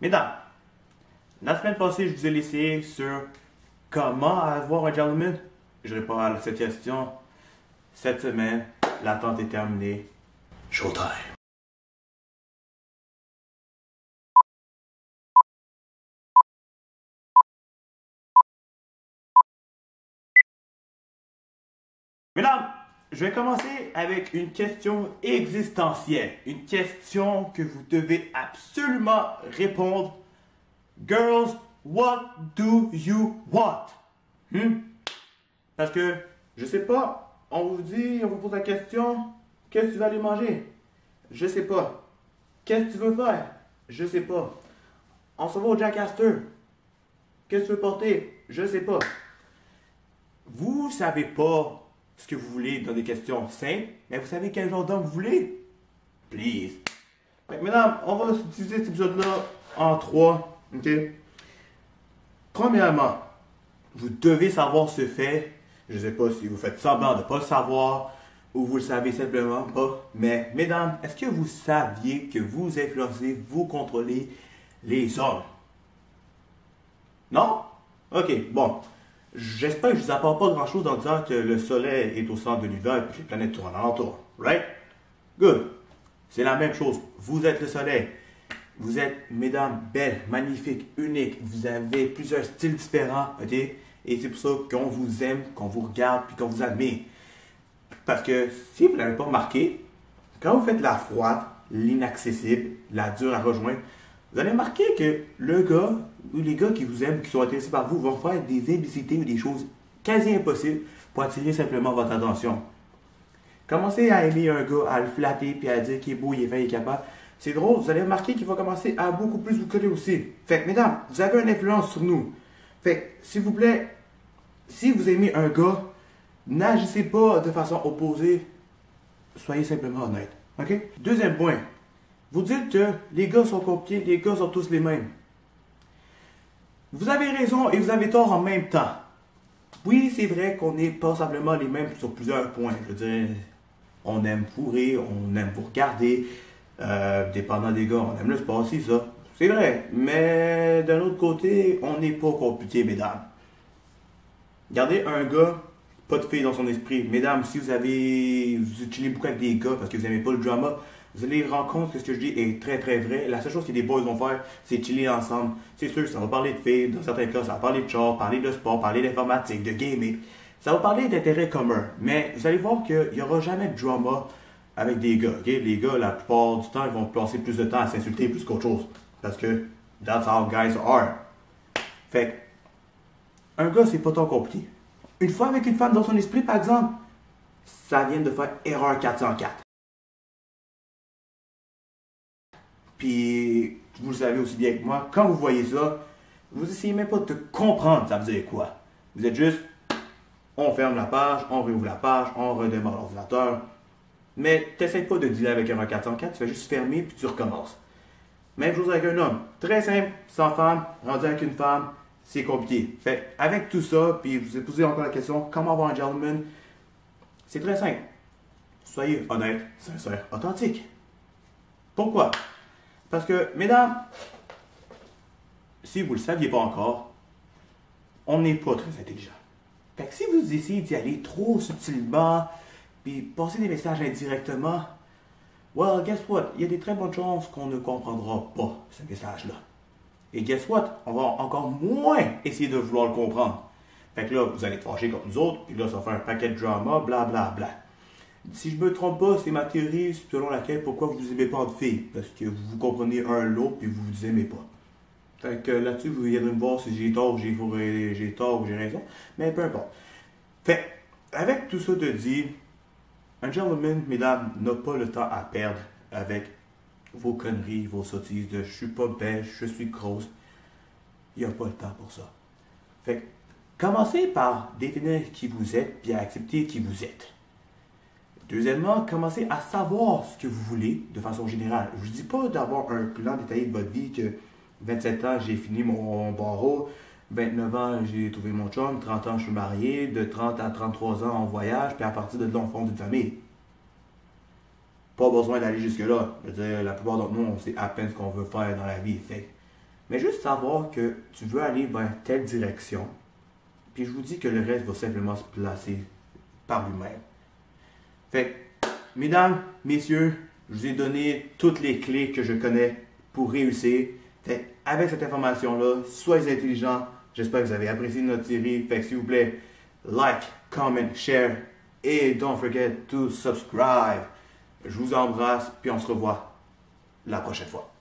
Mesdames, la semaine passée, je vous ai laissé sur comment avoir un gentleman. Je réponds à cette question. Cette semaine, l'attente est terminée. Showtime. Mesdames, je vais commencer avec une question existentielle. Une question que vous devez absolument répondre. Girls, what do you want? Parce que, je sais pas, on vous pose la question, qu'est-ce que tu vas aller manger? Je sais pas. Qu'est-ce que tu veux faire? Je sais pas. On se va au Jack Astor. Qu'est-ce que tu veux porter? Je sais pas. Vous savez pas ce que vous voulez dans des questions simples, mais vous savez quel genre d'homme vous voulez? Please. Mesdames, on va utiliser cet épisode-là en trois. OK? Premièrement, vous devez savoir ce fait. Je ne sais pas si vous faites semblant de ne pas le savoir ou vous le savez simplement pas. Mais, mesdames, est-ce que vous saviez que vous influencez, vous contrôlez les hommes? Non? Ok, bon. J'espère que je vous apporte pas grand-chose en disant que le soleil est au centre de l'univers et que les planètes tournent alentour. Right? Good. C'est la même chose. Vous êtes le soleil. Vous êtes, mesdames, belles, magnifiques, uniques. Vous avez plusieurs styles différents, ok? Et c'est pour ça qu'on vous aime, qu'on vous regarde, puis qu'on vous admire. Parce que si vous ne l'avez pas remarqué, quand vous faites la froide, l'inaccessible, la dure à rejoindre, vous allez remarquer que le gars ou les gars qui vous aiment, qui sont intéressés par vous, vont faire des imbécilités ou des choses quasi impossibles pour attirer simplement votre attention. Commencez à aimer un gars, à le flatter, puis à dire qu'il est beau, il est fin, il est capable. C'est drôle, vous allez remarquer qu'il va commencer à beaucoup plus vous coller aussi. Fait que, mesdames, vous avez une influence sur nous. Fait que, s'il vous plaît, si vous aimez un gars, n'agissez pas de façon opposée. Soyez simplement honnête. OK? Deuxième point. Vous dites que les gars sont compliqués, les gars sont tous les mêmes. Vous avez raison et vous avez tort en même temps. Oui, c'est vrai qu'on n'est pas simplement les mêmes sur plusieurs points. Je veux dire, on aime fourrer, on aime vous regarder. Dépendant des gars, on aime le sport aussi, ça. C'est vrai. Mais d'un autre côté, on n'est pas compliqué, mesdames. Regardez un gars, pas de filles dans son esprit. Mesdames, si vous utilisez beaucoup avec des gars parce que vous n'aimez pas le drama, vous allez rendre compte que ce que je dis est très très vrai. La seule chose que les boys vont faire, c'est chiller ensemble. C'est sûr, ça va parler de filles, dans certains cas, ça va parler de char, parler de sport, parler d'informatique, de gaming. Ça va parler d'intérêts communs. Mais vous allez voir qu'il n'y aura jamais de drama avec des gars. Okay? Les gars, la plupart du temps, ils vont passer plus de temps à s'insulter plus qu'autre chose. Parce que that's how guys are. Fait que, un gars, c'est pas tant compliqué. Une fois avec une femme dans son esprit, par exemple, ça vient de faire erreur 404. Puis, vous le savez aussi bien que moi, quand vous voyez ça, vous essayez même pas de comprendre ça veut dire quoi. Vous êtes juste, on ferme la page, on réouvre la page, on redémarre l'ordinateur. Mais t'essayes pas de dealer avec un 404, tu vas juste fermer puis tu recommences. Même chose avec un homme. Très simple, sans femme, rendu avec une femme, c'est compliqué. Fait avec tout ça, puis vous vous posez encore la question, comment avoir un gentleman? C'est très simple. Soyez honnête, sincère, authentique. Pourquoi? Parce que, mesdames, si vous ne le saviez pas encore, on n'est pas très intelligent. Fait que si vous essayez d'y aller trop subtilement, puis passer des messages indirectement, well, guess what? Il y a des très bonnes chances qu'on ne comprendra pas ce message-là. Et guess what? On va encore moins essayer de vouloir le comprendre. Fait que là, vous allez être fâchés contre nous autres, puis là, ça va faire un paquet de drama, bla bla bla. Si je me trompe pas, c'est ma théorie selon laquelle pourquoi vous ne aimez pas de filles. Parce que vous comprenez un l'autre, puis vous vous aimez pas. Fait que là-dessus, vous viendrez me voir si j'ai tort, j'ai tort ou j'ai raison. Mais peu importe. Fait, avec tout ça de dit, un gentleman, mesdames, n'a pas le temps à perdre avec vos conneries, vos sottises de je suis pas belle, je suis grosse. Il n'y a pas le temps pour ça. Fait que, commencez par définir qui vous êtes, puis à accepter qui vous êtes. Deuxièmement, commencez à savoir ce que vous voulez de façon générale. Je ne vous dis pas d'avoir un plan détaillé de votre vie que 27 ans, j'ai fini mon barreau, 29 ans, j'ai trouvé mon chum, 30 ans, je suis marié, de 30 à 33 ans, on voyage, puis à partir de là, on fonde une famille. Pas besoin d'aller jusque-là. Je veux dire, la plupart d'entre nous, on sait à peine ce qu'on veut faire dans la vie. Fait Mais juste savoir que tu veux aller vers telle direction, puis je vous dis que le reste va simplement se placer par lui-même. Fait que, mesdames, messieurs, je vous ai donné toutes les clés que je connais pour réussir. Fait que, avec cette information-là, soyez intelligents. J'espère que vous avez apprécié notre série. Fait que s'il vous plaît, like, comment, share et don't forget to subscribe. Je vous embrasse, puis on se revoit la prochaine fois.